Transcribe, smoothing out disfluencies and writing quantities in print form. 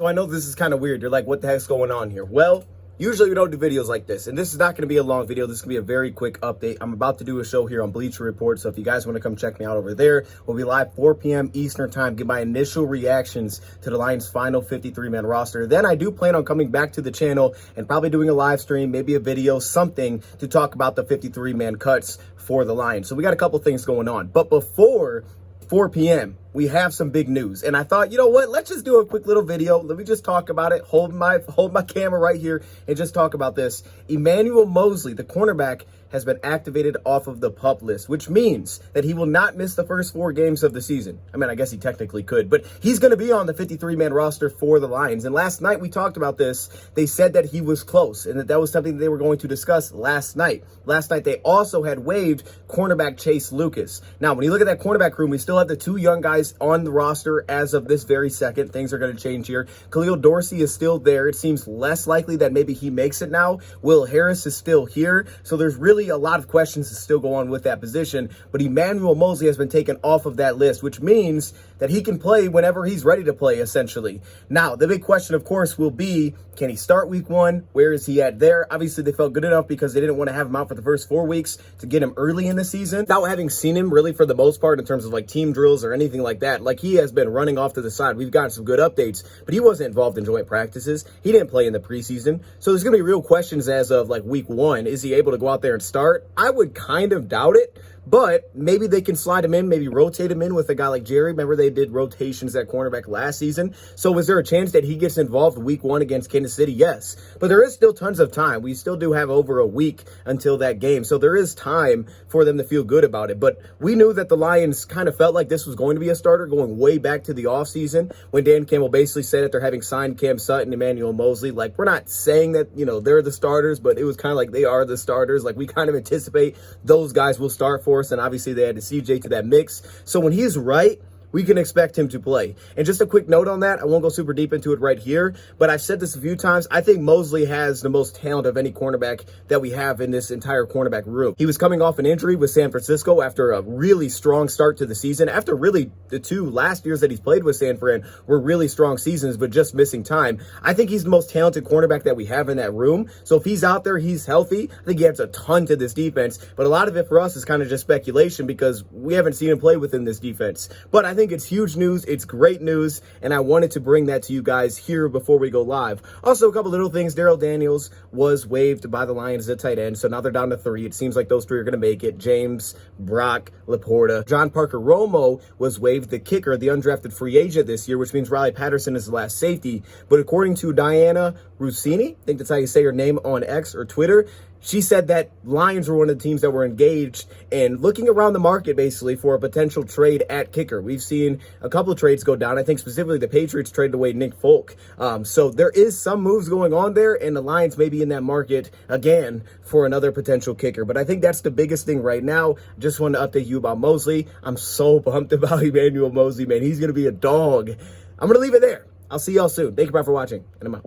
So I know this is kind of weird. You're like, what the heck's going on here? Well, usually we don't do videos like this, and this is not going to be a long video. This is going to be a very quick update. I'm about to do a show here on Bleacher Report, so if you guys want to come check me out over there, we'll be live 4 p.m. Eastern time, give my initial reactions to the Lions' final 53-man roster. Then I do plan on coming back to the channel and probably doing a live stream, maybe a video, something to talk about the 53-man cuts for the Lions. So we got a couple things going on. But before 4 p.m., we have some big news. And I thought, you know what? Let's just do a quick little video. Let me just talk about it. Hold my camera right here and just talk about this. Emmanuel Moseley, the cornerback, has been activated off of the PUP list, which means that he will not miss the first 4 games of the season. I mean, I guess he technically could, but he's going to be on the 53-man roster for the Lions. And last night we talked about this. They said that he was close and that was something that they were going to discuss last night. Last night they also had waived cornerback Chase Lucas. Now, when you look at that cornerback room, we still have the 2 young guys on the roster as of this very second. Things are going to change here. Khalil Dorsey is still there. It seems less likely that maybe he makes it now. Will Harris is still here. So there's really a lot of questions to still go on with that position, but Emmanuel Moseley has been taken off of that list, which means that he can play whenever he's ready to play, essentially. Now, the big question, of course, will be, can he start week 1? Where is he at there? Obviously, they felt good enough because they didn't want to have him out for the first 4 weeks to get him early in the season. Without having seen him really for the most part in terms of like team drills or anything like that, like he has been running off to the side. We've gotten some good updates, but he wasn't involved in joint practices. He didn't play in the preseason. So there's going to be real questions as of like week 1. Is he able to go out there and start? I would kind of doubt it, but maybe they can slide him in, maybe rotate him in with a guy like Jerry. Remember, they did rotations at cornerback last season. So is there a chance that he gets involved week 1 against Kansas City? Yes, but there is still tons of time. We still do have over a week until that game. So there is time for them to feel good about it. But we knew that the Lions kind of felt like this was going to be a starter going way back to the offseason when Dan Campbell basically said that they're having signed Cam Sutton, Emmanuel Moseley. Like, we're not saying that, you know, they're the starters, but it was kind of like they are the starters. Like, we kind of anticipate those guys will start for us, and obviously they added CJ to that mix. So when he's right, we can expect him to play. And just a quick note on that, I won't go super deep into it right here, but I've said this a few times. I think Moseley has the most talent of any cornerback that we have in this entire cornerback room. He was coming off an injury with San Francisco after a really strong start to the season. After really the 2 last years that he's played with San Fran were really strong seasons, but just missing time. I think he's the most talented cornerback that we have in that room. So if he's out there, he's healthy. I think he adds a ton to this defense, but a lot of it for us is kind of just speculation because we haven't seen him play within this defense. But I think it's huge news. It's great news, and I wanted to bring that to you guys here before we go live. Also, a couple little things. Darrell Daniels was waived by the Lions at tight end, so now they're down to 3. It seems like those 3 are going to make it. James, Brock, Laporta. John Parker Romo was waived, the kicker, the undrafted free agent this year, which means Riley Patterson is the last safety. But according to Diana Rossini, I think that's how you say her name on X or Twitter, she said that Lions were one of the teams that were engaged and looking around the market basically for a potential trade at kicker. We've seen a couple of trades go down. I think specifically the Patriots traded away Nick Folk. So there is some moves going on there, and the Lions may be in that market again for another potential kicker. But I think that's the biggest thing right now. Just wanted to update you about Moseley. I'm so pumped about Emmanuel Moseley, man. He's going to be a dog. I'm going to leave it there. I'll see y'all soon. Thank you for watching, and I'm out.